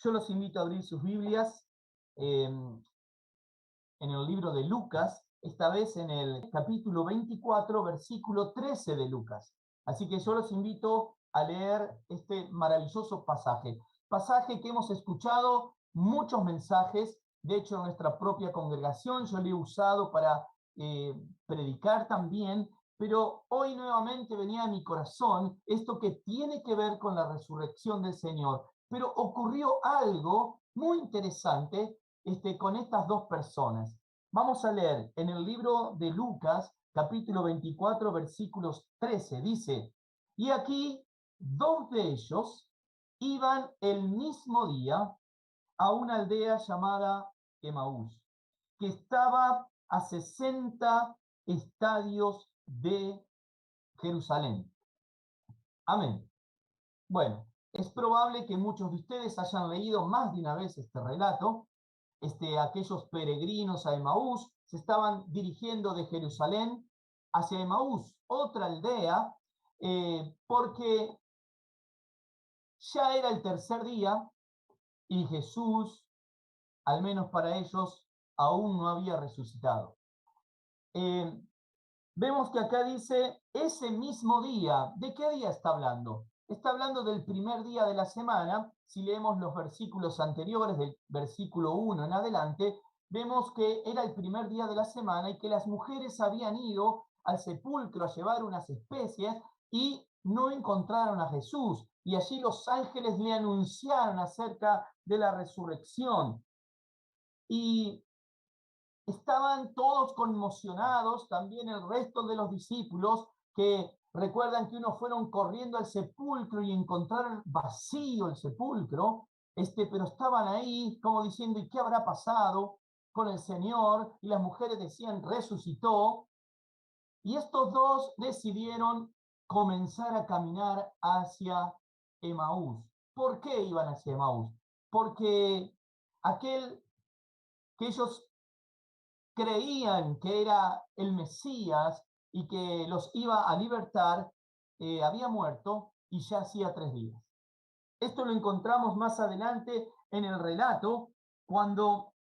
Yo los invito a abrir sus Biblias en el libro de Lucas, esta vez en el capítulo 24, versículo 13 de Lucas. Así que yo los invito a leer este maravilloso pasaje. Pasaje que hemos escuchado muchos mensajes, de hecho en nuestra propia congregación yo lo he usado para predicar también, pero hoy nuevamente venía a mi corazón esto que tiene que ver con la resurrección del Señor. Pero ocurrió algo muy interesante con estas dos personas. Vamos a leer en el libro de Lucas, capítulo 24, versículos 13. Dice, y aquí dos de ellos iban el mismo día a una aldea llamada Emaús, que estaba a 60 estadios de Jerusalén. Amén. Bueno, es probable que muchos de ustedes hayan leído más de una vez este relato. Aquellos peregrinos a Emaús se estaban dirigiendo de Jerusalén hacia Emaús, otra aldea, porque ya era el tercer día y Jesús, al menos para ellos, aún no había resucitado. Vemos que acá dice ese mismo día. ¿De qué día está hablando? Está hablando del primer día de la semana. Si leemos los versículos anteriores, del versículo 1 en adelante, vemos que era el primer día de la semana y que las mujeres habían ido al sepulcro a llevar unas especies y no encontraron a Jesús. Y allí los ángeles le anunciaron acerca de la resurrección. Y estaban todos conmocionados, también el resto de los discípulos, que recuerdan que unos fueron corriendo al sepulcro y encontraron vacío el sepulcro, pero estaban ahí como diciendo, ¿y qué habrá pasado con el Señor? Y las mujeres decían, resucitó. Y estos dos decidieron comenzar a caminar hacia Emaús. ¿Por qué iban hacia Emaús? Porque aquel que ellos creían que era el Mesías y que los iba a libertar, había muerto y ya hacía 3 días. Esto lo encontramos más adelante en el relato, cuando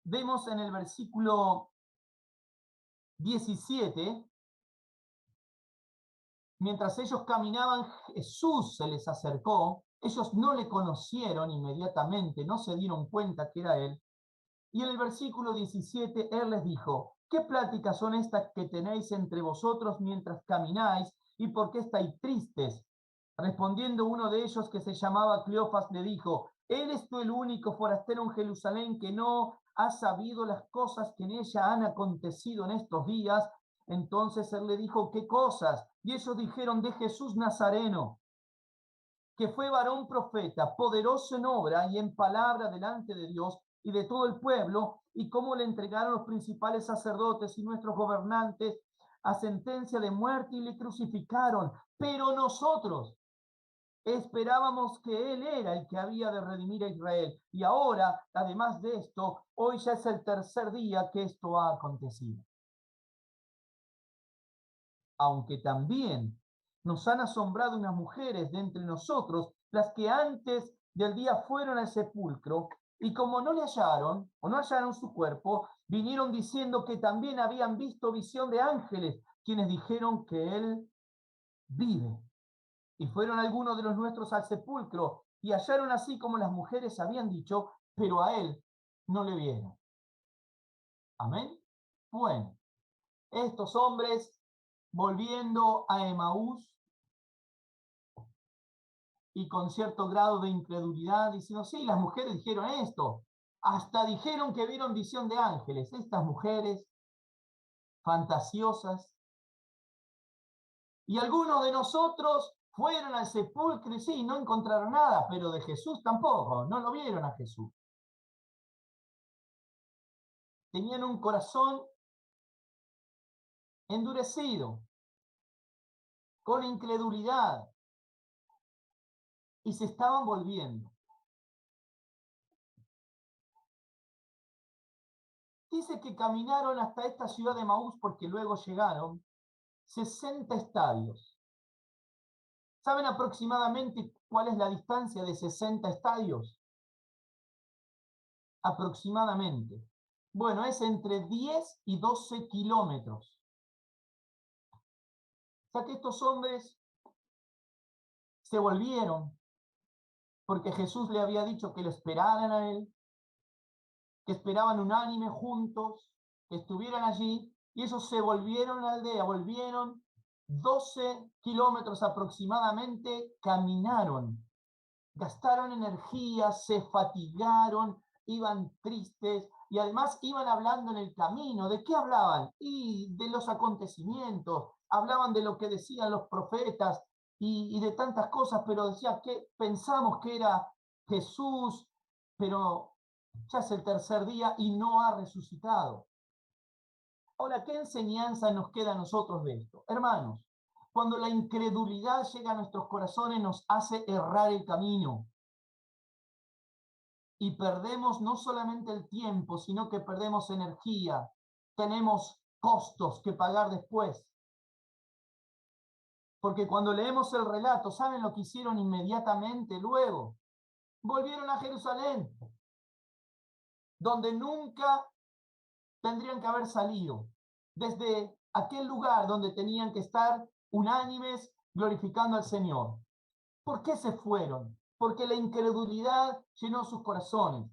vemos en el versículo 17, mientras ellos caminaban, Jesús se les acercó, ellos no le conocieron inmediatamente, no se dieron cuenta que era él. Y en el versículo 17, él les dijo, ¿qué pláticas son estas que tenéis entre vosotros mientras camináis? ¿Y por qué estáis tristes? Respondiendo uno de ellos, que se llamaba Cleofas, le dijo, ¿eres tú el único forastero en Jerusalén que no ha sabido las cosas que en ella han acontecido en estos días? Entonces él le dijo, ¿qué cosas? Y ellos dijeron, de Jesús Nazareno, que fue varón profeta, poderoso en obra y en palabra delante de Dios y de todo el pueblo, y cómo le entregaron los principales sacerdotes y nuestros gobernantes a sentencia de muerte y le crucificaron. Pero nosotros esperábamos que Él era el que había de redimir a Israel. Y ahora, además de esto, hoy ya es el tercer día que esto ha acontecido. Aunque también nos han asombrado unas mujeres de entre nosotros, las que antes del día fueron al sepulcro, y como no le hallaron, o no hallaron su cuerpo, vinieron diciendo que también habían visto visión de ángeles, quienes dijeron que él vive. Y fueron algunos de los nuestros al sepulcro, y hallaron así como las mujeres habían dicho, pero a él no le vieron. Amén. Bueno, estos hombres volviendo a Emaús y con cierto grado de incredulidad, diciendo, sí, las mujeres dijeron esto, hasta dijeron que vieron visión de ángeles, estas mujeres fantasiosas. Y algunos de nosotros fueron al sepulcro y sí, no encontraron nada, pero de Jesús tampoco, no lo vieron a Jesús. Tenían un corazón endurecido, con incredulidad, y se estaban volviendo. Dice que caminaron hasta esta ciudad de Emaús porque luego llegaron 60 estadios. ¿Saben aproximadamente cuál es la distancia de 60 estadios? Aproximadamente. Bueno, es entre 10 y 12 kilómetros. O sea que estos hombres se volvieron porque Jesús le había dicho que lo esperaran a él, que esperaban unánime juntos, que estuvieran allí, y ellos se volvieron a la aldea, volvieron 12 kilómetros aproximadamente, caminaron, gastaron energía, se fatigaron, iban tristes y además iban hablando en el camino. ¿De qué hablaban? Y de los acontecimientos, hablaban de lo que decían los profetas y de tantas cosas, pero decía que pensamos que era Jesús, pero ya es el tercer día y no ha resucitado. Ahora, ¿qué enseñanza nos queda a nosotros de esto? Hermanos, cuando la incredulidad llega a nuestros corazones nos hace errar el camino y perdemos no solamente el tiempo, sino que perdemos energía, tenemos costos que pagar después. Porque cuando leemos el relato, ¿saben lo que hicieron inmediatamente luego? Volvieron a Jerusalén, donde nunca tendrían que haber salido, desde aquel lugar donde tenían que estar unánimes glorificando al Señor. ¿Por qué se fueron? Porque la incredulidad llenó sus corazones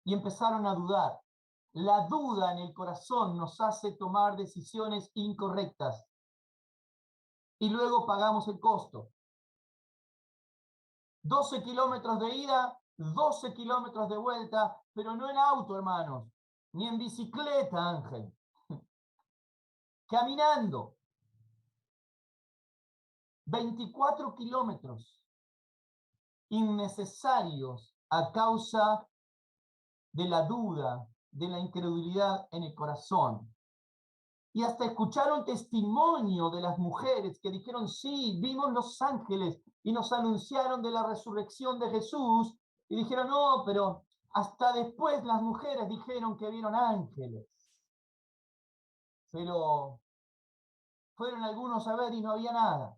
y empezaron a dudar. La duda en el corazón nos hace tomar decisiones incorrectas y luego pagamos el costo. 12 kilómetros de ida, 12 kilómetros de vuelta, pero no en auto, hermanos, ni en bicicleta, Ángel. Caminando. 24 kilómetros innecesarios a causa de la duda, de la incredulidad en el corazón. Y hasta escucharon testimonio de las mujeres que dijeron, sí, vimos los ángeles y nos anunciaron de la resurrección de Jesús. Y dijeron, no, pero hasta después las mujeres dijeron que vieron ángeles. Pero fueron algunos a ver y no había nada.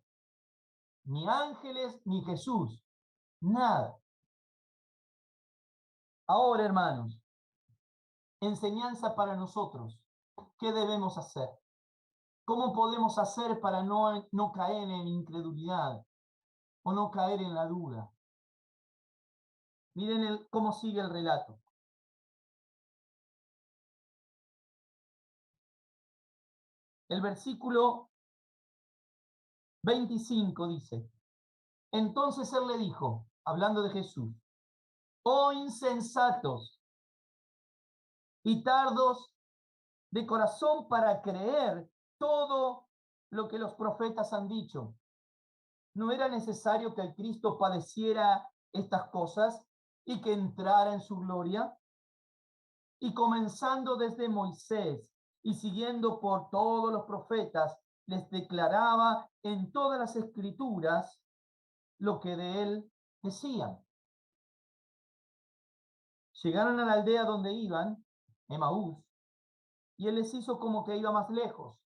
Ni ángeles, ni Jesús. Nada. Ahora, hermanos, enseñanza para nosotros. ¿Qué debemos hacer? ¿Cómo podemos hacer para no caer en incredulidad o no caer en la duda? Miren cómo sigue el relato. El versículo 25 dice, entonces él le dijo, hablando de Jesús, oh insensatos y tardos de corazón para creer todo lo que los profetas han dicho. ¿No era necesario que el Cristo padeciera estas cosas y que entrara en su gloria? Y comenzando desde Moisés y siguiendo por todos los profetas, les declaraba en todas las escrituras lo que de él decían. Llegaron a la aldea donde iban, Emaús, y él les hizo como que iba más lejos.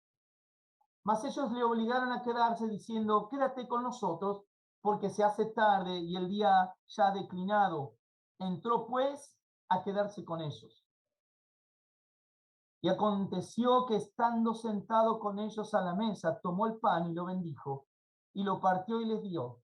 Mas ellos le obligaron a quedarse diciendo, quédate con nosotros, porque se hace tarde y el día ya ha declinado. Entró pues a quedarse con ellos. Y aconteció que estando sentado con ellos a la mesa, tomó el pan y lo bendijo, y lo partió y les dio.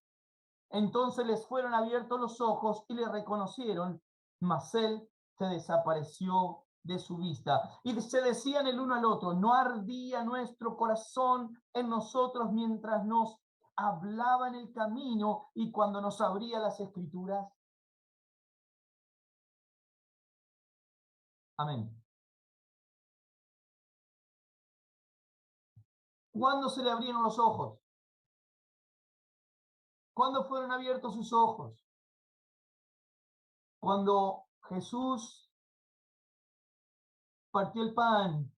Entonces les fueron abiertos los ojos y le reconocieron, mas él se desapareció de su vista. Y se decían el uno al otro, ¿no ardía nuestro corazón en nosotros mientras nos hablaba en el camino y cuando nos abría las escrituras? Amén. ¿Cuándo se le abrieron los ojos? ¿Cuándo fueron abiertos sus ojos? Cuando Jesús partió el pan,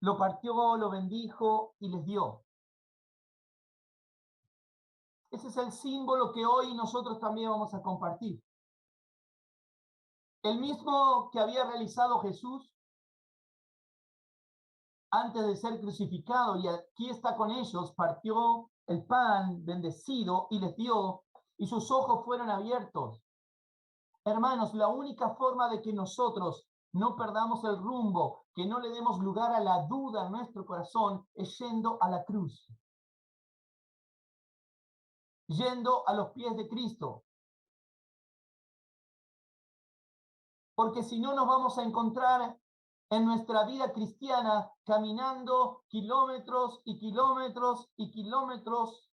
lo partió, lo bendijo y les dio. Ese es el símbolo que hoy nosotros también vamos a compartir. El mismo que había realizado Jesús antes de ser crucificado, y aquí está con ellos, partió el pan bendecido y les dio, y sus ojos fueron abiertos. Hermanos, la única forma de que nosotros no perdamos el rumbo, que no le demos lugar a la duda en nuestro corazón, es yendo a la cruz, yendo a los pies de Cristo. Porque si no, nos vamos a encontrar en nuestra vida cristiana caminando kilómetros y kilómetros y kilómetros,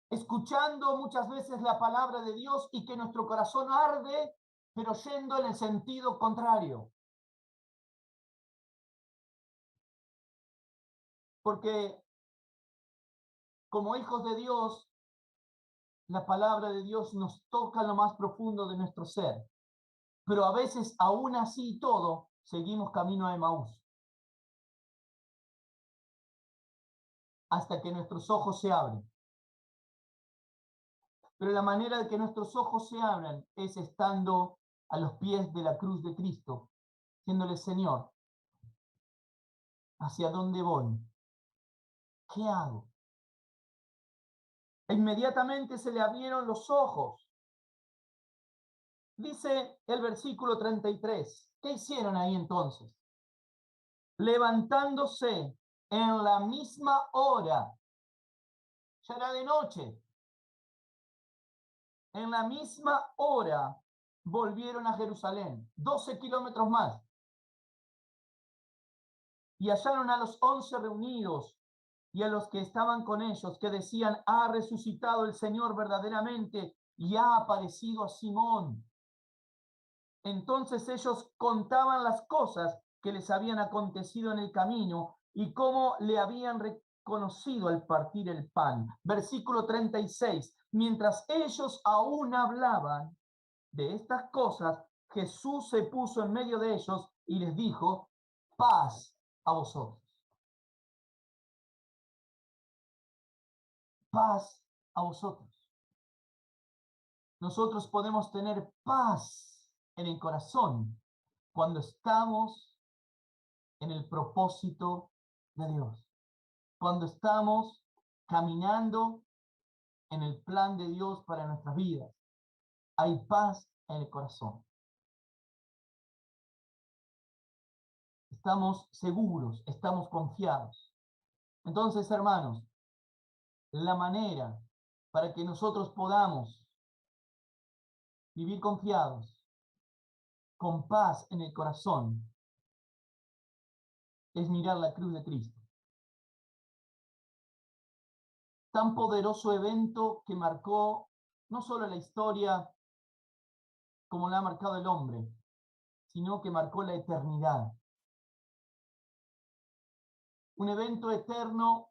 escuchando muchas veces la palabra de Dios y que nuestro corazón arde, pero yendo en el sentido contrario. Porque como hijos de Dios, la palabra de Dios nos toca lo más profundo de nuestro ser. Pero a veces, aún así todo, seguimos camino a Emaús. Hasta que nuestros ojos se abren. Pero la manera de que nuestros ojos se abran es estando a los pies de la cruz de Cristo, diciéndole: Señor, ¿hacia dónde voy? ¿Qué hago? E inmediatamente se le abrieron los ojos. Dice el versículo 33. ¿Qué hicieron ahí entonces? Levantándose en la misma hora, ya era de noche, en la misma hora volvieron a Jerusalén, 12 kilómetros más, y hallaron a los 11 reunidos y a los que estaban con ellos, que decían: ha resucitado el Señor verdaderamente y ha aparecido a Simón. Entonces ellos contaban las cosas que les habían acontecido en el camino y cómo le habían reconocido al partir el pan. Versículo 36. Mientras ellos aún hablaban de estas cosas, Jesús se puso en medio de ellos y les dijo: paz a vosotros. Paz a vosotros. Nosotros podemos tener paz en el corazón cuando estamos en el propósito de Dios, cuando estamos caminando en el plan de Dios para nuestras vidas. Hay paz en el corazón. Estamos seguros, estamos confiados. Entonces, hermanos, la manera para que nosotros podamos vivir confiados, con paz en el corazón, es mirar la cruz de Cristo. Tan poderoso evento que marcó no solo la historia como la ha marcado el hombre, sino que marcó la eternidad. Un evento eterno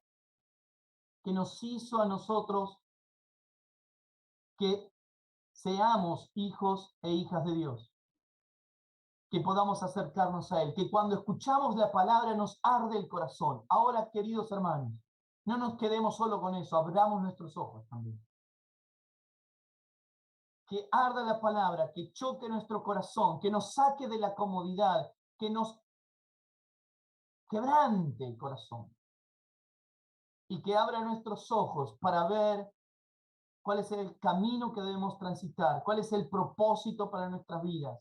que nos hizo a nosotros que seamos hijos e hijas de Dios, que podamos acercarnos a Él, que cuando escuchamos la palabra nos arde el corazón. Ahora, queridos hermanos, no nos quedemos solo con eso, abramos nuestros ojos también. Que arda la palabra, que choque nuestro corazón, que nos saque de la comodidad, que nos quebrante el corazón y que abra nuestros ojos para ver cuál es el camino que debemos transitar, cuál es el propósito para nuestras vidas.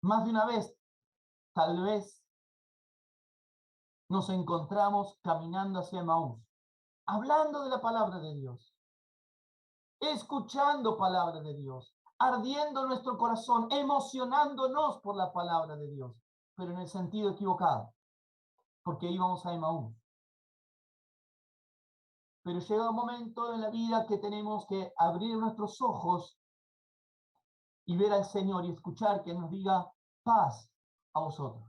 Más de una vez, tal vez, nos encontramos caminando hacia Emaús, hablando de la palabra de Dios, escuchando palabra de Dios, ardiendo nuestro corazón, emocionándonos por la palabra de Dios, pero en el sentido equivocado, porque íbamos a Emaús. Pero llega un momento en la vida que tenemos que abrir nuestros ojos y ver al Señor y escuchar que nos diga: paz a vosotros.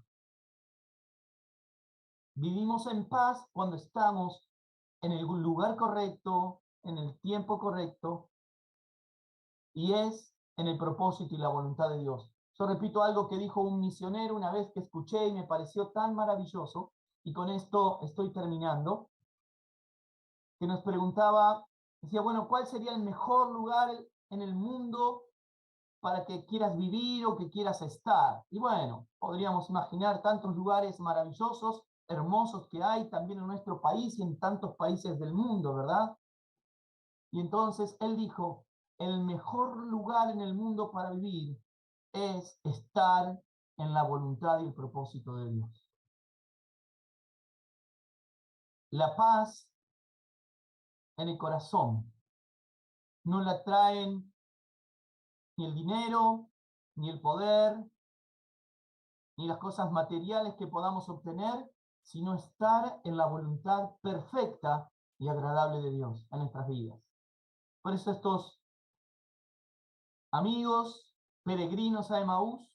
Vivimos en paz cuando estamos en el lugar correcto, en el tiempo correcto, y es en el propósito y la voluntad de Dios. Yo repito algo que dijo un misionero una vez que escuché y me pareció tan maravilloso, y con esto estoy terminando, que nos preguntaba, decía: bueno, ¿cuál sería el mejor lugar en el mundo para que quieras vivir o que quieras estar. Y bueno, podríamos imaginar tantos lugares maravillosos, hermosos que hay también en nuestro país y en tantos países del mundo, ¿verdad? Y entonces él dijo, el mejor lugar en el mundo para vivir es estar en la voluntad y el propósito de Dios. La paz en el corazón no la traen ni el dinero, ni el poder, ni las cosas materiales que podamos obtener, sino estar en la voluntad perfecta y agradable de Dios en nuestras vidas. Por eso estos amigos peregrinos a Emaús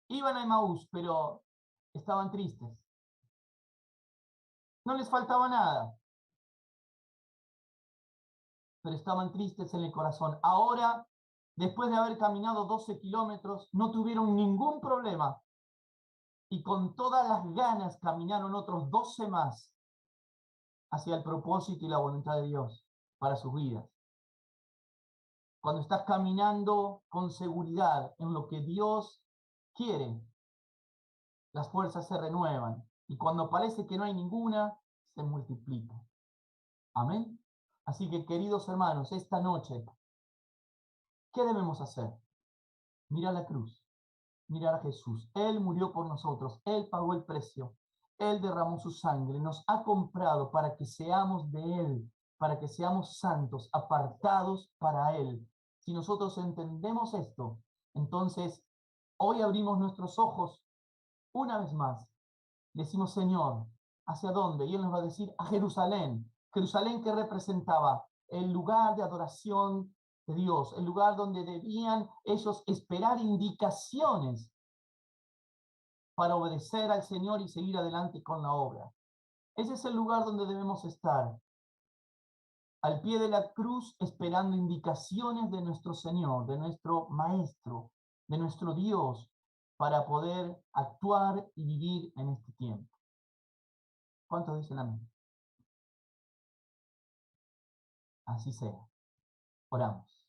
iban a Emaús, pero estaban tristes. No les faltaba nada, pero estaban tristes en el corazón. Ahora, después de haber caminado 12 kilómetros, no tuvieron ningún problema y con todas las ganas caminaron otros 12 más hacia el propósito y la voluntad de Dios para sus vidas. Cuando estás caminando con seguridad en lo que Dios quiere, las fuerzas se renuevan y cuando parece que no hay ninguna, se multiplica. Amén. Así que, queridos hermanos, esta noche, ¿qué debemos hacer? Mirar la cruz, mirar a Jesús. Él murió por nosotros, Él pagó el precio, Él derramó su sangre, nos ha comprado para que seamos de Él, para que seamos santos, apartados para Él. Si nosotros entendemos esto, entonces hoy abrimos nuestros ojos una vez más. Decimos, Señor, ¿hacia dónde? Y Él nos va a decir, a Jerusalén. Jerusalén que representaba el lugar de adoración de Dios, el lugar donde debían ellos esperar indicaciones para obedecer al Señor y seguir adelante con la obra. Ese es el lugar donde debemos estar, al pie de la cruz, esperando indicaciones de nuestro Señor, de nuestro Maestro, de nuestro Dios, para poder actuar y vivir en este tiempo. ¿Cuántos dicen amén? Así sea. Oramos.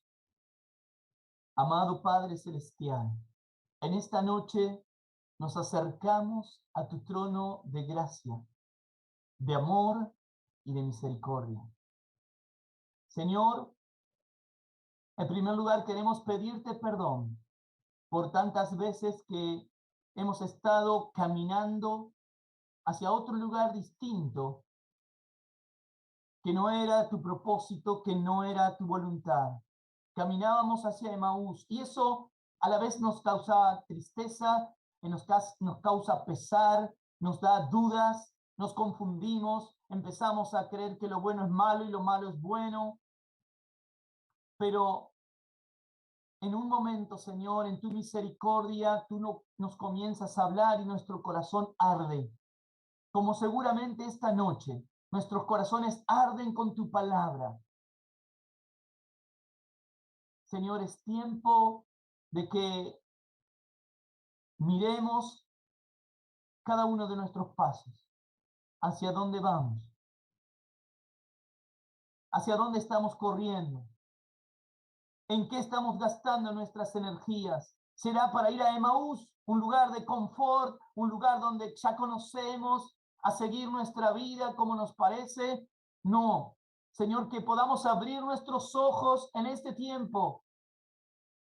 Amado Padre Celestial, en esta noche nos acercamos a tu trono de gracia, de amor y de misericordia. Señor, en primer lugar queremos pedirte perdón por tantas veces que hemos estado caminando hacia otro lugar distinto, que no era tu propósito, que no era tu voluntad. Caminábamos hacia Emaús y eso a la vez nos causa tristeza, nos causa pesar, nos da dudas, nos confundimos, empezamos a creer que lo bueno es malo y lo malo es bueno. Pero en un momento, Señor, en tu misericordia, tú nos comienzas a hablar y nuestro corazón arde. Como seguramente esta noche, nuestros corazones arden con tu palabra. Señor, es tiempo de que miremos cada uno de nuestros pasos, hacia dónde vamos, hacia dónde estamos corriendo, en qué estamos gastando nuestras energías. ¿Será para ir a Emaús, un lugar de confort, un lugar donde ya conocemos, a seguir nuestra vida como nos parece? No, Señor, que podamos abrir nuestros ojos en este tiempo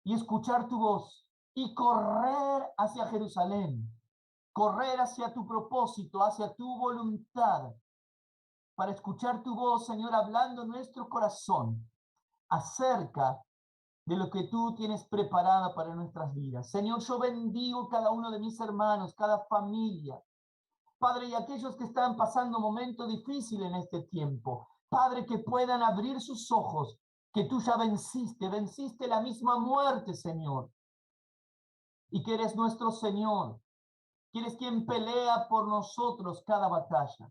y escuchar tu voz y correr hacia Jerusalén, correr hacia tu propósito, hacia tu voluntad, para escuchar tu voz, Señor, hablando en nuestro corazón acerca de lo que tú tienes preparada para nuestras vidas. Señor, yo bendigo cada uno de mis hermanos, cada familia. Padre, y aquellos que están pasando momentos difíciles en este tiempo. Padre, que puedan abrir sus ojos, que tú ya venciste la misma muerte, Señor. Y que eres nuestro Señor, que eres quien pelea por nosotros cada batalla.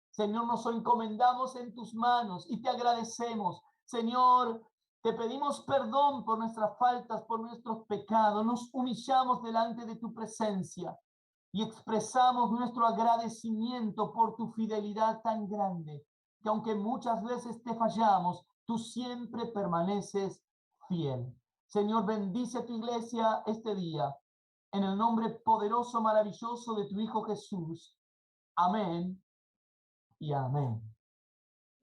Señor, nos encomendamos en tus manos y te agradecemos. Señor, te pedimos perdón por nuestras faltas, por nuestros pecados. Nos humillamos delante de tu presencia y expresamos nuestro agradecimiento por tu fidelidad tan grande, que aunque muchas veces te fallamos, tú siempre permaneces fiel. Señor, bendice a tu iglesia este día, en el nombre poderoso, maravilloso de tu Hijo Jesús. Amén y amén.